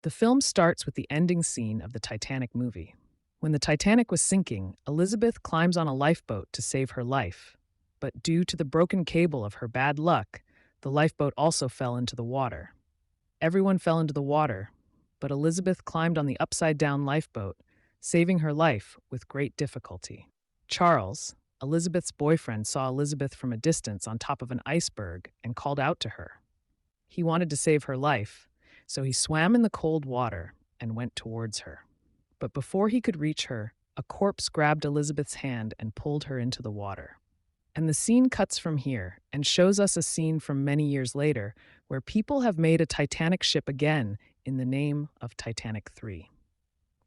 The film starts with the ending scene of the Titanic movie. When the Titanic was sinking, Elizabeth climbs on a lifeboat to save her life. But due to the broken cable of her bad luck, the lifeboat also fell into the water. Everyone fell into the water, but Elizabeth climbed on the upside down lifeboat, saving her life with great difficulty. Charles, Elizabeth's boyfriend, saw Elizabeth from a distance on top of an iceberg and called out to her. He wanted to save her life, so he swam in the cold water and went towards her. But before he could reach her, a corpse grabbed Elizabeth's hand and pulled her into the water. And the scene cuts from here and shows us a scene from many years later where people have made a Titanic ship again in the name of Titanic 3.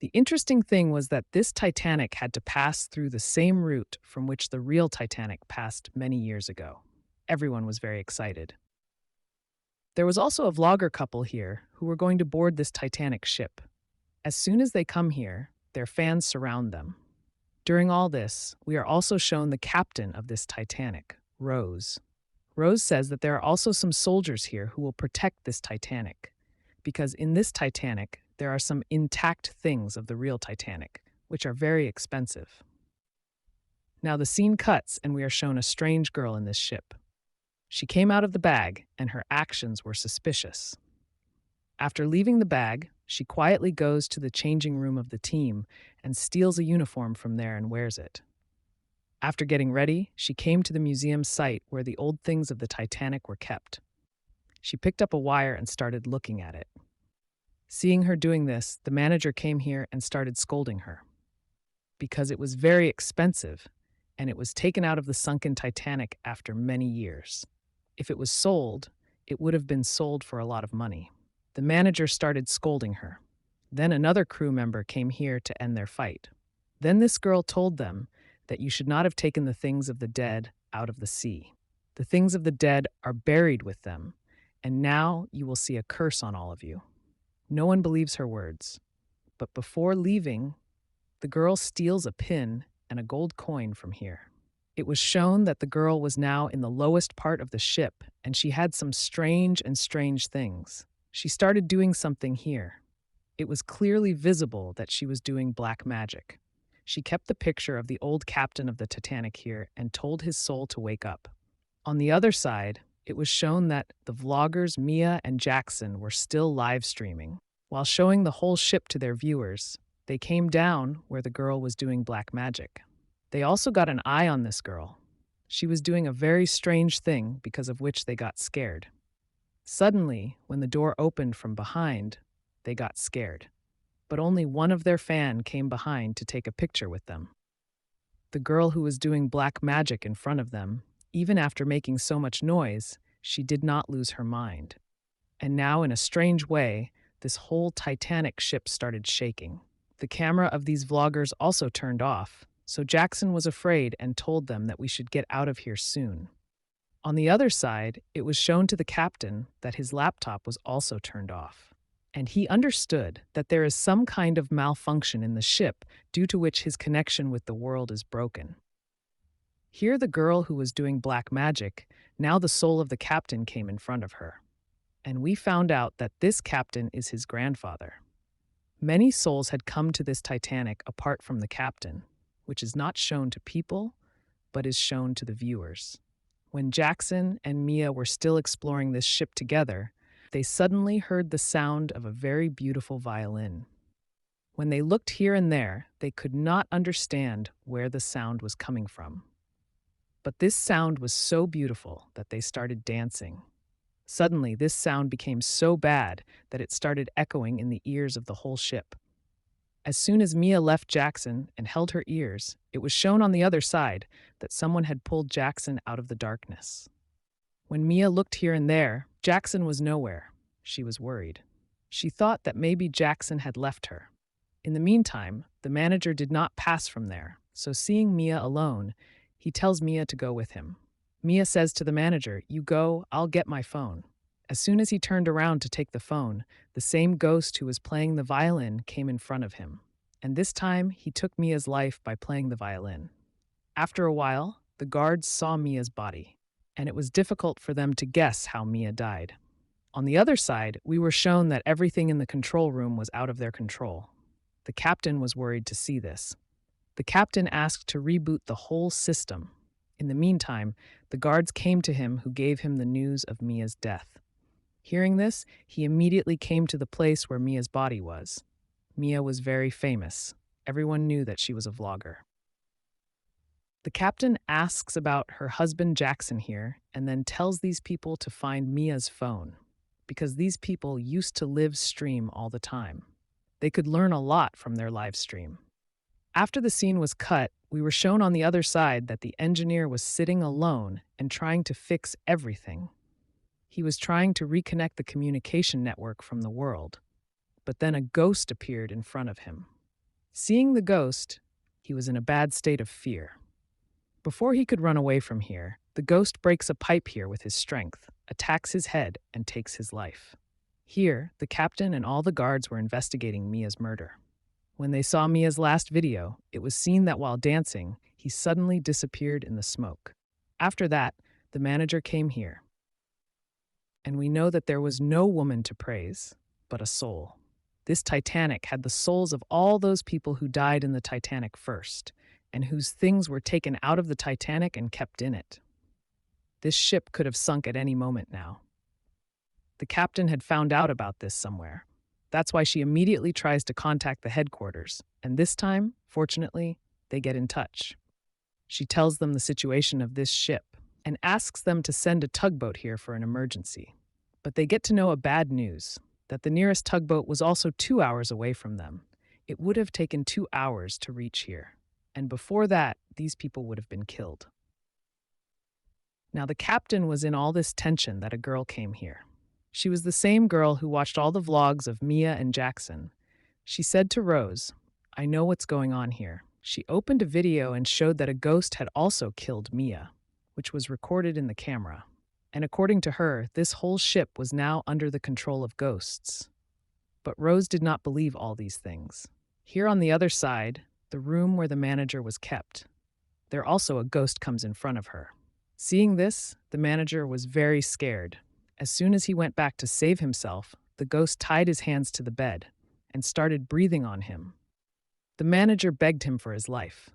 The interesting thing was that this Titanic had to pass through the same route from which the real Titanic passed many years ago. Everyone was very excited. There was also a vlogger couple here who were going to board this Titanic ship. As soon as they come here, their fans surround them. During all this, we are also shown the captain of this Titanic, Rose. Rose says that there are also some soldiers here who will protect this Titanic, because in this Titanic, there are some intact things of the real Titanic, which are very expensive. Now the scene cuts and we are shown a strange girl in this ship. She came out of the bag and her actions were suspicious. After leaving the bag, she quietly goes to the changing room of the team and steals a uniform from there and wears it. After getting ready, she came to the museum site where the old things of the Titanic were kept. She picked up a wire and started looking at it. Seeing her doing this, the manager came here and started scolding her. Because it was very expensive, and it was taken out of the sunken Titanic after many years. If it was sold, it would have been sold for a lot of money. The manager started scolding her. Then another crew member came here to end their fight. Then this girl told them that you should not have taken the things of the dead out of the sea. The things of the dead are buried with them, and now you will see a curse on all of you. No one believes her words. But before leaving, the girl steals a pin and a gold coin from here. It was shown that the girl was now in the lowest part of the ship, and she had some strange things. She started doing something here. It was clearly visible that she was doing black magic. She kept the picture of the old captain of the Titanic here and told his soul to wake up. On the other side, it was shown that the vloggers Mia and Jackson were still live streaming. While showing the whole ship to their viewers, they came down where the girl was doing black magic. They also got an eye on this girl. She was doing a very strange thing because of which they got scared. Suddenly, when the door opened from behind, they got scared. But only one of their fans came behind to take a picture with them. The girl who was doing black magic in front of them, even after making so much noise, she did not lose her mind. And now, in a strange way, this whole Titanic ship started shaking. The camera of these vloggers also turned off, so Jackson was afraid and told them that we should get out of here soon. On the other side, it was shown to the captain that his laptop was also turned off. And he understood that there is some kind of malfunction in the ship due to which his connection with the world is broken. Here the girl who was doing black magic, now the soul of the captain came in front of her. And we found out that this captain is his grandfather. Many souls had come to this Titanic apart from the captain, which is not shown to people, but is shown to the viewers. When Jackson and Mia were still exploring this ship together, they suddenly heard the sound of a very beautiful violin. When they looked here and there, they could not understand where the sound was coming from. But this sound was so beautiful that they started dancing. Suddenly, this sound became so bad that it started echoing in the ears of the whole ship. As soon as Mia left Jackson and held her ears, it was shown on the other side that someone had pulled Jackson out of the darkness. When Mia looked here and there, Jackson was nowhere. She was worried. She thought that maybe Jackson had left her. In the meantime, the manager did not pass from there, so seeing Mia alone, he tells Mia to go with him. Mia says to the manager, "You go, I'll get my phone." As soon as he turned around to take the phone, the same ghost who was playing the violin came in front of him. And this time, he took Mia's life by playing the violin. After a while, the guards saw Mia's body, and it was difficult for them to guess how Mia died. On the other side, we were shown that everything in the control room was out of their control. The captain was worried to see this. The captain asked to reboot the whole system. In the meantime, the guards came to him who gave him the news of Mia's death. Hearing this, he immediately came to the place where Mia's body was. Mia was very famous. Everyone knew that she was a vlogger. The captain asks about her husband Jackson here and then tells these people to find Mia's phone, because these people used to live stream all the time. They could learn a lot from their live stream. After the scene was cut, we were shown on the other side that the engineer was sitting alone and trying to fix everything. He was trying to reconnect the communication network from the world, but then a ghost appeared in front of him. Seeing the ghost, he was in a bad state of fear. Before he could run away from here, the ghost breaks a pipe here with his strength, attacks his head, and takes his life. Here, the captain and all the guards were investigating Mia's murder. When they saw Mia's last video, it was seen that while dancing, he suddenly disappeared in the smoke. After that, the manager came here. And we know that there was no woman to praise, but a soul. This Titanic had the souls of all those people who died in the Titanic first, and whose things were taken out of the Titanic and kept in it. This ship could have sunk at any moment now. The captain had found out about this somewhere. That's why she immediately tries to contact the headquarters, and this time, fortunately, they get in touch. She tells them the situation of this ship and asks them to send a tugboat here for an emergency. But they get to know a bad news, that the nearest tugboat was also 2 hours away from them. It would have taken 2 hours to reach here, and before that, these people would have been killed. Now, the captain was in all this tension that a girl came here. She was the same girl who watched all the vlogs of Mia and Jackson. She said to Rose, "I know what's going on here." She opened a video and showed that a ghost had also killed Mia, which was recorded in the camera. And according to her, this whole ship was now under the control of ghosts. But Rose did not believe all these things. Here on the other side, the room where the manager was kept, there also a ghost comes in front of her. Seeing this, the manager was very scared. As soon as he went back to save himself, the ghost tied his hands to the bed and started breathing on him. The manager begged him for his life,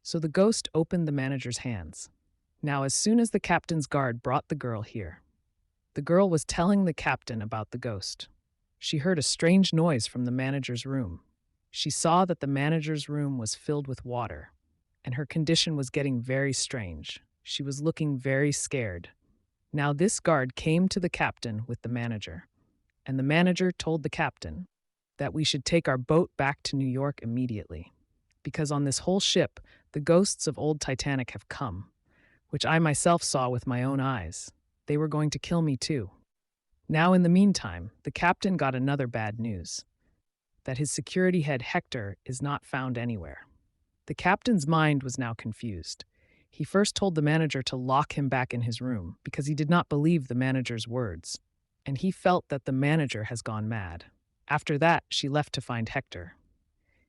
so the ghost opened the manager's hands. Now, as soon as the captain's guard brought the girl here, the girl was telling the captain about the ghost. She heard a strange noise from the manager's room. She saw that the manager's room was filled with water, and her condition was getting very strange. She was looking very scared. Now this guard came to the captain with the manager, and the manager told the captain that we should take our boat back to New York immediately, because on this whole ship, the ghosts of old Titanic have come, which I myself saw with my own eyes. They were going to kill me too. Now in the meantime, the captain got another bad news, that his security head Hector is not found anywhere. The captain's mind was now confused. He first told the manager to lock him back in his room because he did not believe the manager's words, and he felt that the manager has gone mad. After that, she left to find Hector.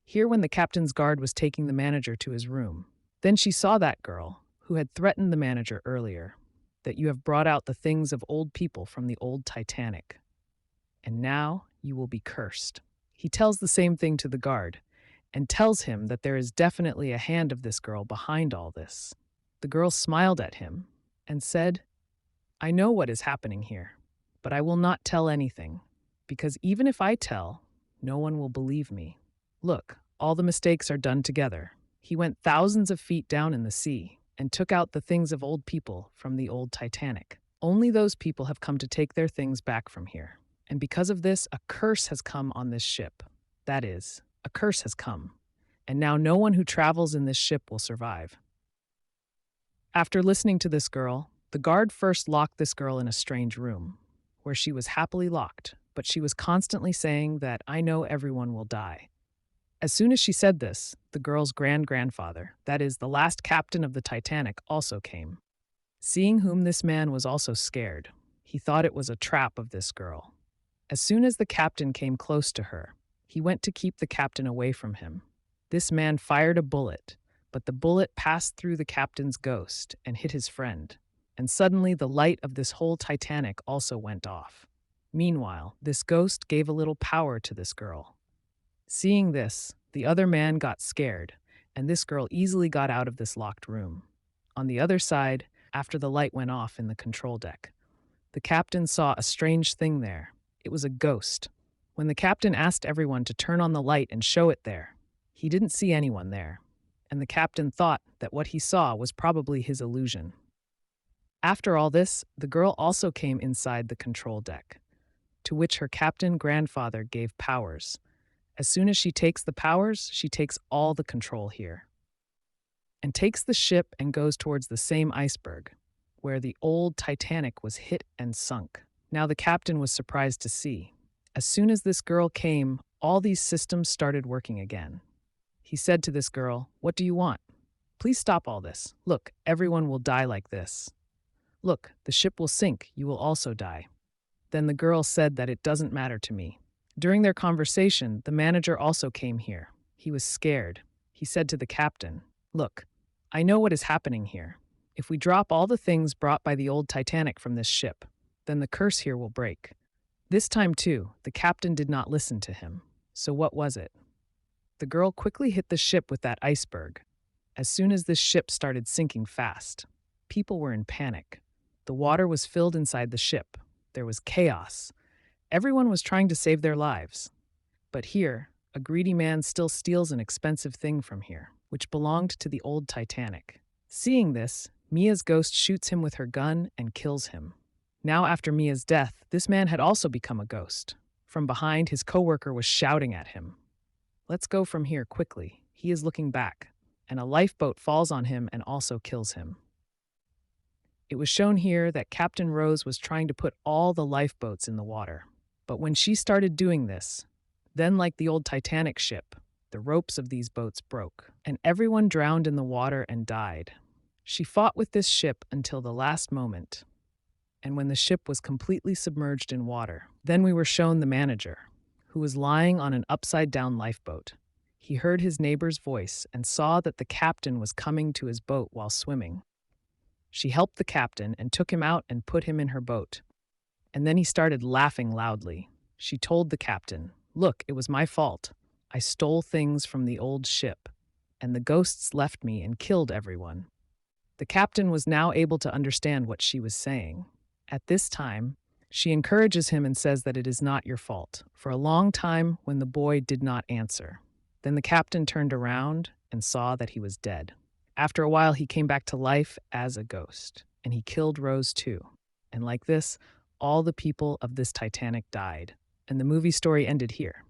Here, when the captain's guard was taking the manager to his room, then she saw that girl who had threatened the manager earlier, that you have brought out the things of old people from the old Titanic, and now you will be cursed. He tells the same thing to the guard, and tells him that there is definitely a hand of this girl behind all this. The girl smiled at him and said, "I know what is happening here, but I will not tell anything, because even if I tell, no one will believe me. Look, all the mistakes are done together. He went thousands of feet down in the sea and took out the things of old people from the old Titanic. Only those people have come to take their things back from here. And because of this, a curse has come on this ship. That is, a curse has come, and now no one who travels in this ship will survive." After listening to this girl, the guard first locked this girl in a strange room, where she was happily locked, but she was constantly saying that "I know everyone will die." As soon as she said this, the girl's grandfather, that is, the last captain of the Titanic, also came. Seeing whom this man was also scared, he thought it was a trap of this girl. As soon as the captain came close to her, he went to keep the captain away from him. This man fired a bullet, but the bullet passed through the captain's ghost and hit his friend, and suddenly the light of this whole Titanic also went off. Meanwhile, this ghost gave a little power to this girl. Seeing this, the other man got scared, and this girl easily got out of this locked room. On the other side, after the light went off in the control deck, the captain saw a strange thing there. It was a ghost. When the captain asked everyone to turn on the light and show it there, he didn't see anyone there, and the captain thought that what he saw was probably his illusion. After all this, the girl also came inside the control deck, to which her captain grandfather gave powers. As soon as she takes the powers, she takes all the control here, and takes the ship and goes towards the same iceberg, where the old Titanic was hit and sunk. Now the captain was surprised to see. As soon as this girl came, all these systems started working again. He said to this girl, "What do you want? Please stop all this. Look, everyone will die like this. Look, the ship will sink, you will also die." Then the girl said that it doesn't matter to me. During their conversation, the manager also came here. He was scared. He said to the captain, "Look, I know what is happening here. If we drop all the things brought by the old Titanic from this ship, then the curse here will break." This time, too, the captain did not listen to him. So what was it? The girl quickly hit the ship with that iceberg. As soon as this ship started sinking fast, people were in panic. The water was filled inside the ship. There was chaos. Everyone was trying to save their lives. But here, a greedy man still steals an expensive thing from here, which belonged to the old Titanic. Seeing this, Mia's ghost shoots him with her gun and kills him. Now, after Mia's death, this man had also become a ghost. From behind, his coworker was shouting at him, "Let's go from here quickly." He is looking back, and a lifeboat falls on him and also kills him. It was shown here that Captain Rose was trying to put all the lifeboats in the water. But when she started doing this, then like the old Titanic ship, the ropes of these boats broke, and everyone drowned in the water and died. She fought with this ship until the last moment. And when the ship was completely submerged in water, then we were shown the manager, who was lying on an upside-down lifeboat. He heard his neighbor's voice and saw that the captain was coming to his boat while swimming. She helped the captain and took him out and put him in her boat. And then he started laughing loudly. She told the captain, "Look, it was my fault. I stole things from the old ship, and the ghosts left me and killed everyone." The captain was now able to understand what she was saying. At this time, she encourages him and says that it is not your fault, for a long time when the boy did not answer. Then the captain turned around and saw that he was dead. After a while, he came back to life as a ghost, and he killed Rose too. And like this, all the people of this Titanic died, and the movie story ended here.